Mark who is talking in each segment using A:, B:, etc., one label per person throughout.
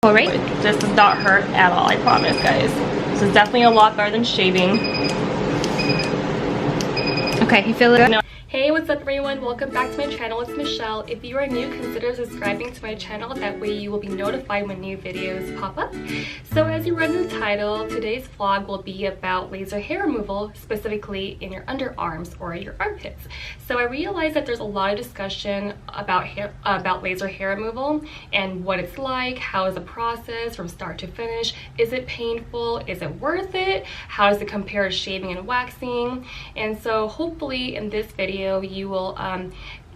A: All right.
B: This does not hurt at all, I promise, guys. This is definitely a lot better than shaving.
A: Okay, you feel it?
B: No. Hey, what's up everyone? Welcome back to my channel. It's Michelle. If you are new, consider subscribing to my channel. That way you will be notified when new videos pop up. So as you read in the title, today's vlog will be about laser hair removal, specifically in your underarms or your armpits. So I realized that there's a lot of discussion about laser hair removal and what it's like, how is the process from start to finish, is it painful, is it worth it, how does it compare to shaving and waxing. And so hopefully in this video you will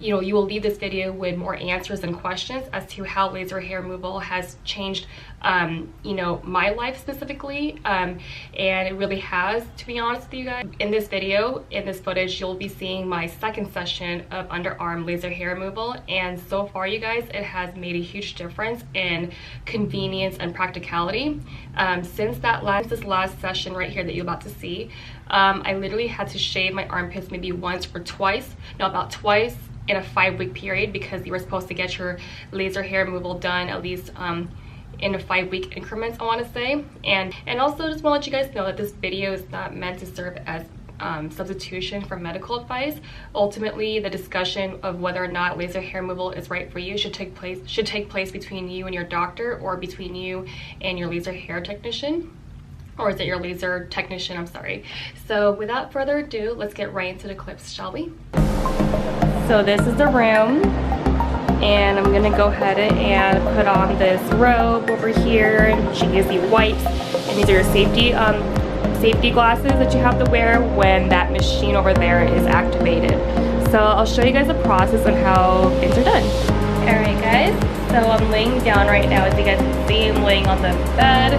B: you will leave this video with more answers and questions as to how laser hair removal has changed my life specifically, and it really has, to be honest with you guys. In this video, in this footage, you'll be seeing my second session of underarm laser hair removal, and so far you guys, it has made a huge difference in convenience and practicality. Since this last session right here that you're about to see, I literally had to shave my armpits maybe once or twice, no, about twice in a 5-week period, because you were supposed to get your laser hair removal done at least in a 5-week increments, I want to say. And also just want to let you guys know that this video is not meant to serve as substitution for medical advice. Ultimately, the discussion of whether or not laser hair removal is right for you should take place between you and your doctor, or between you and your laser hair technician. Or is it your laser technician? I'm sorry. So without further ado, let's get right into the clips, shall we? So this is the room, and I'm gonna go ahead and put on this robe over here, and she gives you wipes, and these are your safety glasses that you have to wear when that machine over there is activated. So I'll show you guys the process on how things are done. Alright guys, so I'm laying down right now. As you guys can see, I'm laying on the bed.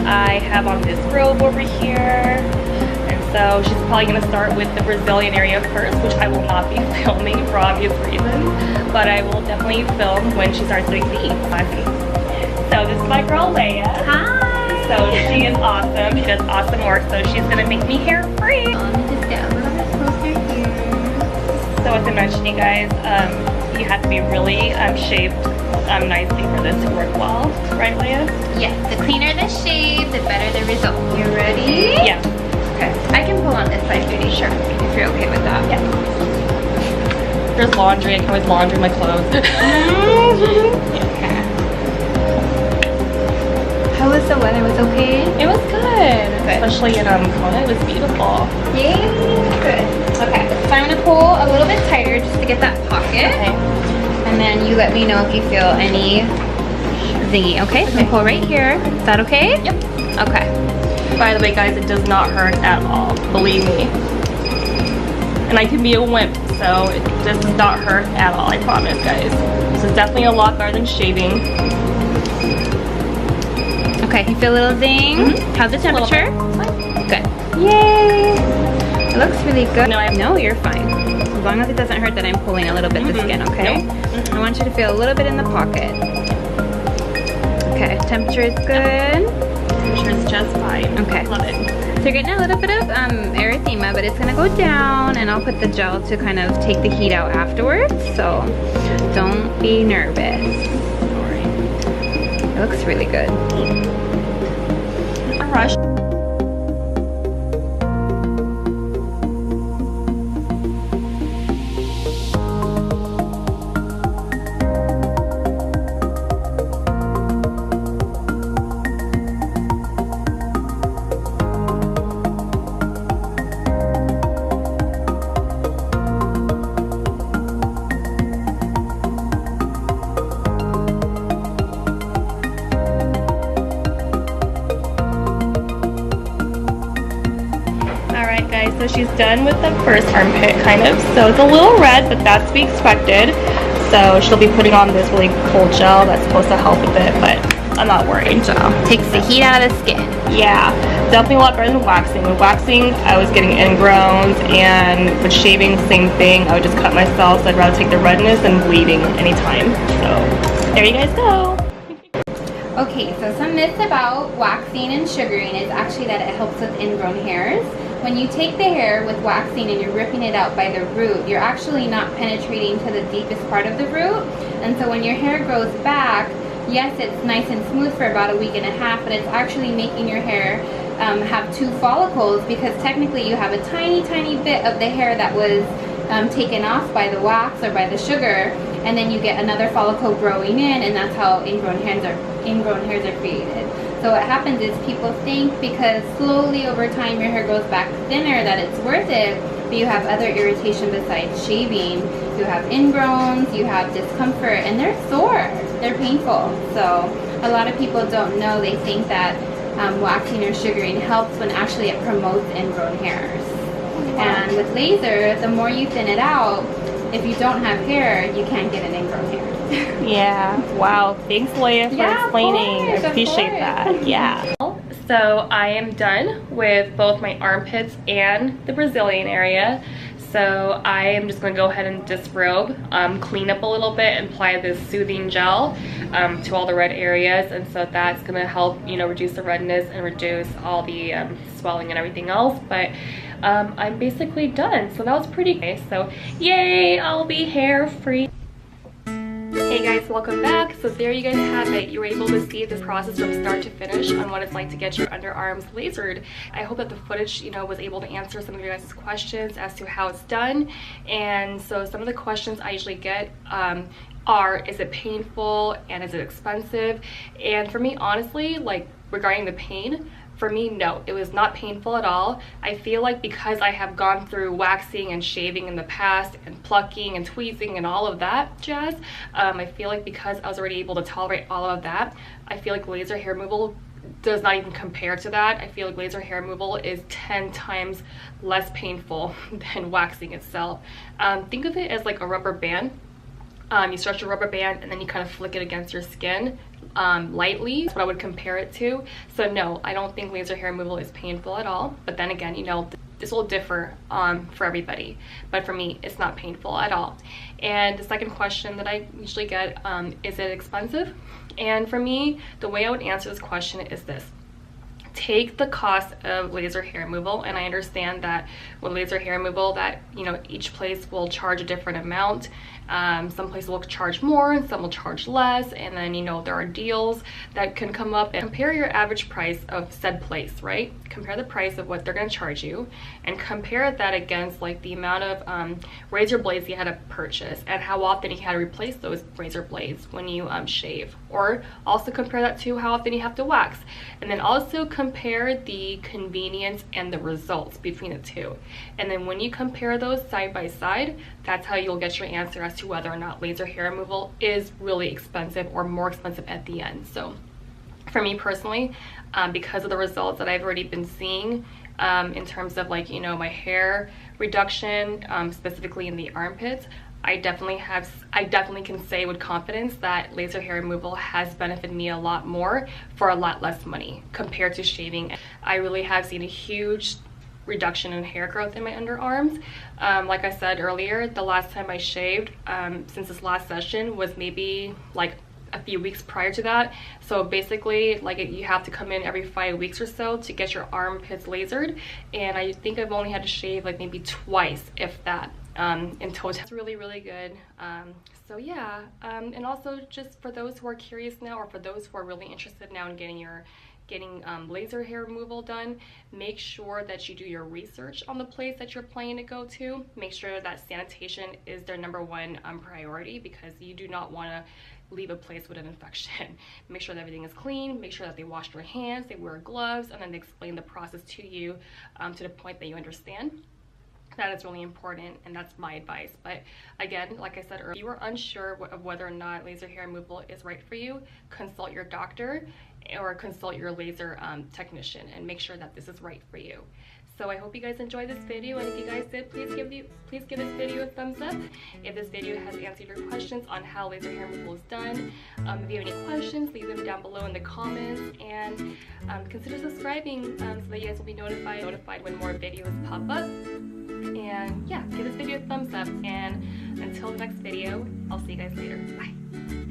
B: I have on this robe over here, and so she's probably going to start with the Brazilian area first, which I will not be filming for obvious reasons, but I will definitely film when she starts doing the classy. So this is my girl Leia.
A: Hi!
B: So she is awesome. She does awesome work, so she's going to make me hair free.
A: Let me just get a little bit closer here.
B: So as I mentioned, you guys, you have to be really shaved nicely for this to work well, right Leia?
A: Yes, the cleaner the shave, the better the result. You ready?
B: Yeah.
A: Okay, I can pull on this side, Judy. Sure, if you're okay with that.
B: Yeah. There's laundry. I can always launder my clothes.
A: Okay. How was the weather? Was okay?
B: It was good. Especially in Kona, it was beautiful.
A: Yay! Good. Okay, so I'm gonna pull a little bit tighter just to get that pocket.
B: Okay.
A: And then you let me know if you feel any zingy. Okay, so pull right here. Is that okay?
B: Yep.
A: Okay.
B: By the way, guys, it does not hurt at all. Believe me. And I can be a wimp, so it does not hurt at all. I promise, guys. This is definitely a lot better than shaving.
A: Okay, you feel a little zing?
B: Mm-hmm.
A: How's the temperature? Good. Yay! It looks really good. No, you're fine. As long as it doesn't hurt that I'm pulling a little bit the skin, okay? I want you to feel a little bit in the pocket. Okay, temperature is good.
B: Temperature is just fine.
A: Okay.
B: Love it.
A: So you're getting a little bit of erythema, but it's gonna go down, and I'll put the gel to kind of take the heat out afterwards. So don't be nervous. It looks really good.
B: A rush. So she's done with the first armpit, kind of. So it's a little red, but that's to be expected. So she'll be putting on this really cold gel that's supposed to help with it, but I'm not worried.
A: Gel takes the heat out of the skin.
B: Yeah, definitely a lot better than waxing. With waxing, I was getting ingrowns, and with shaving, same thing. I would just cut myself, so I'd rather take the redness than bleeding anytime. So there you guys go.
A: Okay, so some myths about waxing and sugaring is actually that it helps with ingrown hairs. When you take the hair with waxing and you're ripping it out by the root, you're actually not penetrating to the deepest part of the root. And so when your hair grows back, yes, it's nice and smooth for about a week and a half, but it's actually making your hair have 2 follicles, because technically you have a tiny bit of the hair that was taken off by the wax or by the sugar, and then you get another follicle growing in, and that's how ingrown hairs are created. So what happens is people think because slowly over time your hair goes back thinner that it's worth it, but you have other irritation besides shaving. You have ingrowns, you have discomfort, and they're sore, they're painful. So a lot of people don't know, they think that waxing or sugaring helps when actually it promotes ingrown hairs. And with laser, the more you thin it out, if you don't have hair, you can't get an ingrown hair.
B: Yeah. Wow. Thanks, Leah, for explaining. I appreciate that. Yeah. So I am done with both my armpits and the Brazilian area. So I am just going to go ahead and disrobe, clean up a little bit, and apply this soothing gel to all the red areas. And so that's going to help, you know, reduce the redness and reduce all the swelling and everything else. But I'm basically done. So that was pretty nice. So yay, I'll be hair free. Hey guys, welcome back. So there you guys have it. You were able to see this process from start to finish on what it's like to get your underarms lasered. I hope that the footage, you know, was able to answer some of your guys' questions as to how it's done. And so some of the questions I usually get are, is it painful and is it expensive? And for me, honestly, like regarding the pain, for me, no, it was not painful at all. I feel like because I have gone through waxing and shaving in the past and plucking and tweezing and all of that jazz, I feel like because I was already able to tolerate all of that, I feel like laser hair removal does not even compare to that. I feel like laser hair removal is 10 times less painful than waxing itself. Think of it as like a rubber band. You stretch a rubber band and then you kind of flick it against your skin lightly. That's what I would compare it to. So no, I don't think laser hair removal is painful at all. But then again, you know, this will differ for everybody. But for me, it's not painful at all. And the second question that I usually get, is it expensive? And for me, the way I would answer this question is this. Take the cost of laser hair removal, and I understand that with laser hair removal that, you know, each place will charge a different amount. Some places will charge more and some will charge less, and then, you know, there are deals that can come up. And compare your average price of said place, right? Compare the price of what they're going to charge you and compare that against like the amount of razor blades you had to purchase and how often you had to replace those razor blades when you shave, or also compare that to how often you have to wax, and then also compare the convenience and the results between the two. And then when you compare those side by side, that's how you'll get your answer as to whether or not laser hair removal is really expensive or more expensive at the end. So for me personally, because of the results that I've already been seeing in terms of, like, you know, my hair reduction, specifically in the armpits, I definitely can say with confidence that laser hair removal has benefited me a lot more for a lot less money compared to shaving. I really have seen a huge reduction in hair growth in my underarms. Like I said earlier, the last time I shaved since this last session was maybe like a few weeks prior to that. So basically, like, you have to come in every 5 weeks or so to get your armpits lasered, and I think I've only had to shave like maybe twice, if that, in total. It's really good. So yeah, and also just for those who are curious now, or for those who are really interested now in getting laser hair removal done, make sure that you do your research on the place that you're planning to go to. Make sure that sanitation is their #1 priority, because you do not want to leave a place with an infection. Make sure that everything is clean, make sure that they wash their hands, they wear gloves, and then they explain the process to you to the point that you understand. That is really important, and that's my advice. But again, like I said earlier, if you are unsure of whether or not laser hair removal is right for you, consult your doctor or consult your laser technician and make sure that this is right for you. So I hope you guys enjoyed this video, and if you guys did, please give this video a thumbs up. If this video has answered your questions on how laser hair removal is done, if you have any questions, leave them down below in the comments, and consider subscribing so that you guys will be notified when more videos pop up. And yeah, give this video a thumbs up, and until the next video, I'll see you guys later. Bye.